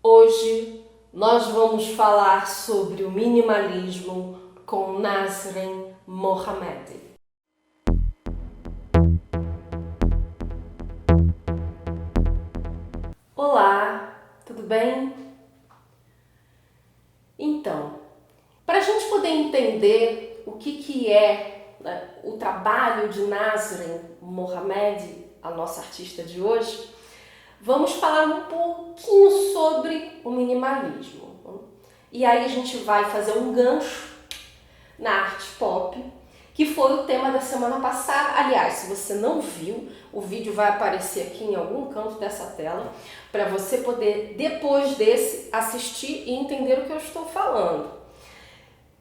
Hoje nós vamos falar sobre o minimalismo com Nasrin Mohammadi. Olá, tudo bem? Então, para a gente poder entender o que é o trabalho de Nasrin Mohammadi, a nossa artista de hoje, vamos falar um pouquinho sobre o minimalismo. E aí a gente vai fazer um gancho na arte pop, que foi o tema da semana passada. Aliás, se você não viu, o vídeo vai aparecer aqui em algum canto dessa tela, para você poder, depois desse, assistir e entender o que eu estou falando.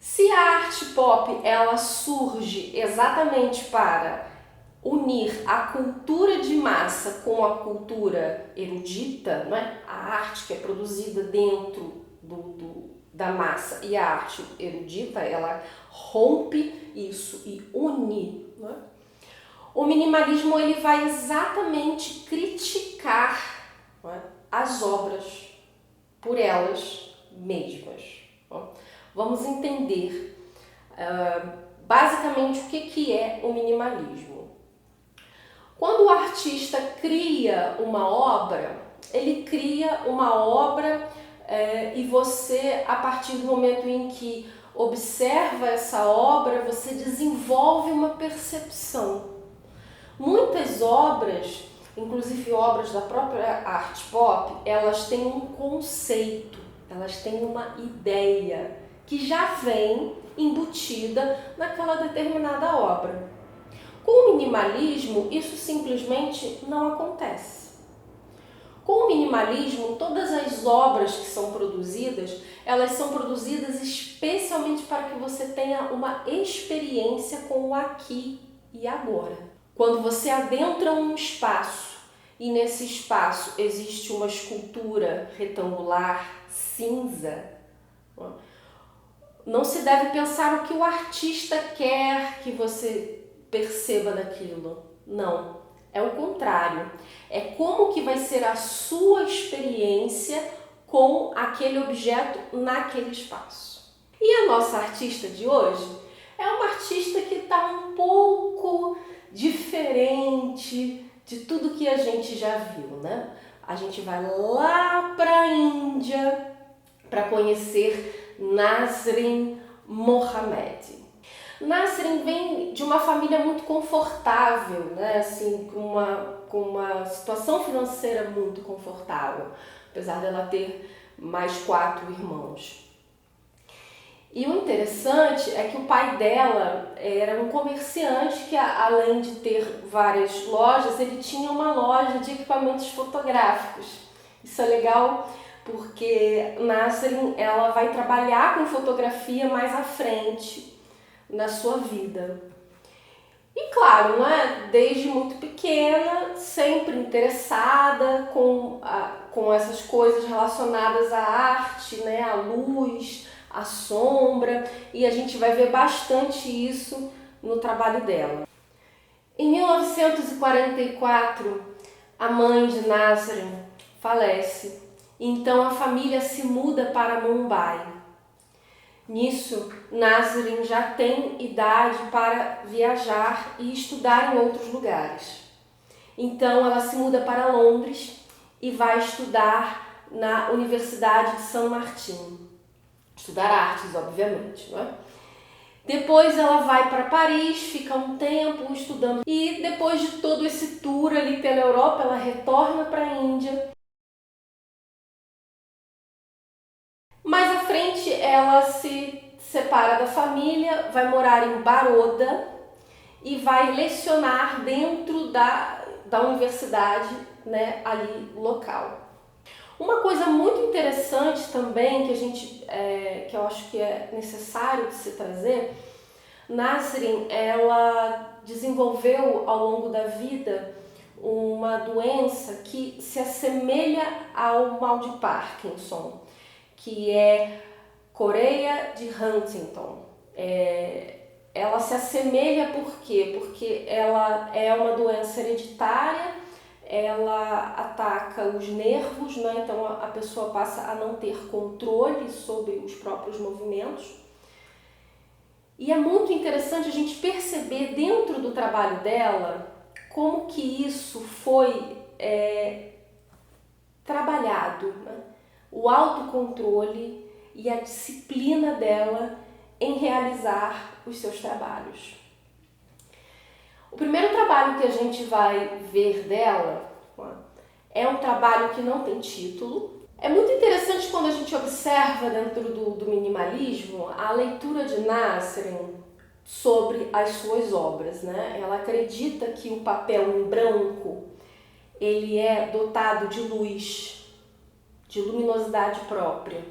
Se a arte pop ela surge exatamente para unir a cultura de massa com a cultura erudita, né? A arte que é produzida dentro da massa e a arte erudita, ela rompe isso e une, né? O minimalismo ele vai exatamente criticar, né, as obras por elas mesmas. Né? Vamos entender basicamente o que é o minimalismo. Quando o artista cria uma obra, ele cria uma obra e você, a partir do momento em que observa essa obra, você desenvolve uma percepção. Muitas obras, inclusive obras da própria arte pop, elas têm um conceito, elas têm uma ideia que já vem embutida naquela determinada obra. Com o minimalismo, isso simplesmente não acontece. Com o minimalismo, todas as obras que são produzidas, elas são produzidas especialmente para que você tenha uma experiência com o aqui e agora. Quando você adentra um espaço e nesse espaço existe uma escultura retangular cinza, não se deve pensar o que o artista quer que você perceba daquilo. Não, é o contrário. É como que vai ser a sua experiência com aquele objeto naquele espaço. E a nossa artista de hoje é uma artista que está um pouco diferente de tudo que a gente já viu, né? A gente vai lá para a Índia para conhecer Nasrin Mohammadi. Nasrin vem de uma família muito confortável, né? Assim, com uma situação financeira muito confortável, apesar dela ter mais 4 irmãos. E o interessante é que o pai dela era um comerciante que, além de ter várias lojas, ele tinha uma loja de equipamentos fotográficos. Isso é legal porque Nasrin ela vai trabalhar com fotografia mais à frente na sua vida. E claro, né, desde muito pequena, sempre interessada com essas coisas relacionadas à arte, né, à luz, à sombra, e a gente vai ver bastante isso no trabalho dela. Em 1944, a mãe de Nasrin falece, então a família se muda para Mumbai. Nisso, Nasrin já tem idade para viajar e estudar em outros lugares. Então ela se muda para Londres e vai estudar na Universidade de São Martin. Estudar artes, obviamente, não é? Depois ela vai para Paris, fica um tempo estudando e depois de todo esse tour ali pela Europa, ela retorna para a Índia. Mais à frente ela se separa da família, vai morar em Baroda e vai lecionar dentro da universidade, né, ali local. Uma coisa muito interessante também que eu acho que é necessário de se trazer, Nasrin ela desenvolveu ao longo da vida uma doença que se assemelha ao mal de Parkinson, que é Chorea de Huntington. Ela se assemelha por quê? Porque ela é uma doença hereditária, ela ataca os nervos, né? Então a pessoa passa a não ter controle sobre os próprios movimentos. E é muito interessante a gente perceber dentro do trabalho dela como que isso foi trabalhado, né? O autocontrole e a disciplina dela em realizar os seus trabalhos. O primeiro trabalho que a gente vai ver dela é um trabalho que não tem título. É muito interessante quando a gente observa dentro do minimalismo a leitura de Nasrin sobre as suas obras, né? Ela acredita que o papel em branco ele é dotado de luz, de luminosidade própria,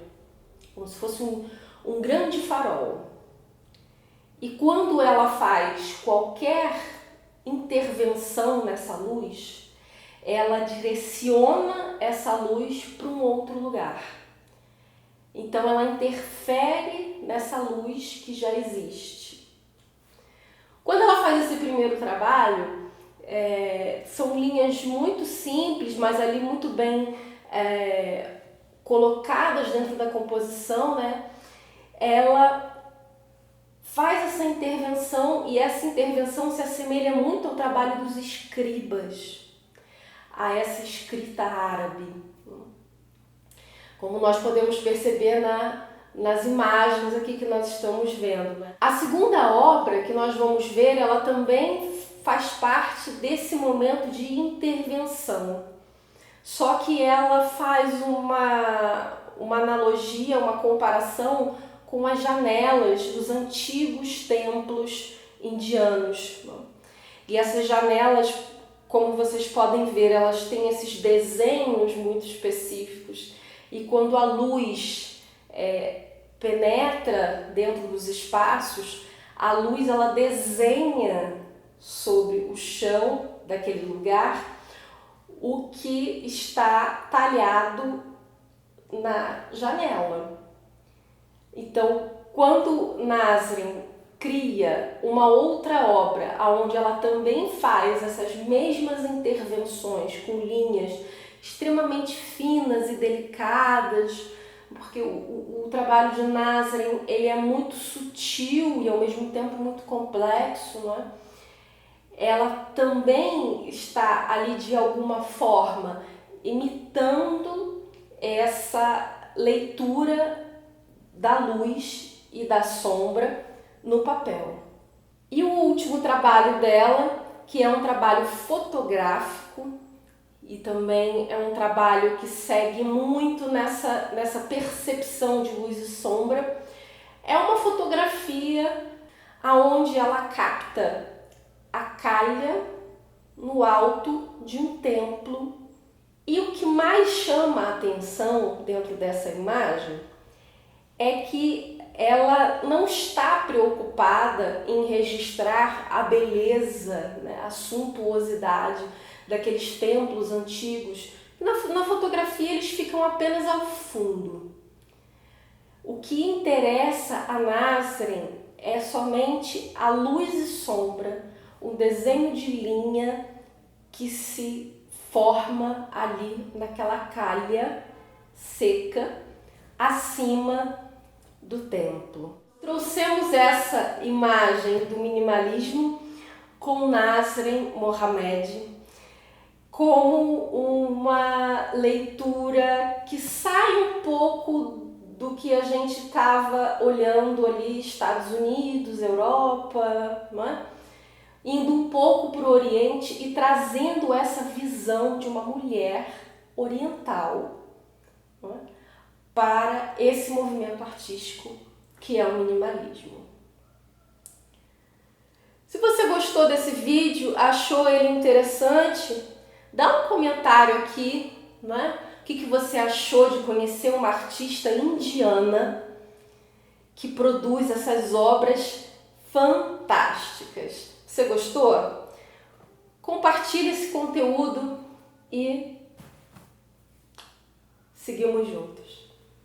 como se fosse um grande farol. E quando ela faz qualquer intervenção nessa luz, ela direciona essa luz para um outro lugar. Então ela interfere nessa luz que já existe. Quando ela faz esse primeiro trabalho, são linhas muito simples, mas ali muito bem colocadas dentro da composição, né? Ela faz essa intervenção e essa intervenção se assemelha muito ao trabalho dos escribas, a essa escrita árabe, como nós podemos perceber nas imagens aqui que nós estamos vendo, né? A segunda obra que nós vamos ver, ela também faz parte desse momento de intervenção, só que ela faz uma analogia, uma comparação com as janelas dos antigos templos indianos. E essas janelas, como vocês podem ver, elas têm esses desenhos muito específicos. E quando a luz penetra dentro dos espaços, a luz ela desenha sobre o chão daquele lugar o que está talhado na janela. Então, quando Nasrin cria uma outra obra onde ela também faz essas mesmas intervenções com linhas extremamente finas e delicadas, porque o trabalho de Nasrin ele é muito sutil e ao mesmo tempo muito complexo, né? Ela também está ali de alguma forma imitando essa leitura da luz e da sombra no papel. E o último trabalho dela, que é um trabalho fotográfico e também é um trabalho que segue muito nessa percepção de luz e sombra, é uma fotografia onde ela capta a calha no alto de um templo. E o que mais chama a atenção dentro dessa imagem é que ela não está preocupada em registrar a beleza, né, a suntuosidade daqueles templos antigos. Na fotografia eles ficam apenas ao fundo. O que interessa a Nasrin é somente a luz e sombra, um desenho de linha que se forma ali naquela calha seca acima do templo. Trouxemos essa imagem do minimalismo com Nasrin Mohamed como uma leitura que sai um pouco do que a gente estava olhando ali, Estados Unidos, Europa, não é? Indo um pouco para o Oriente e trazendo essa visão de uma mulher oriental, não é? Para esse movimento artístico que é o minimalismo. Se você gostou desse vídeo, achou ele interessante, dá um comentário aqui, né? O que você achou de conhecer uma artista indiana que produz essas obras fantásticas? Você gostou? Compartilhe esse conteúdo e seguimos juntos.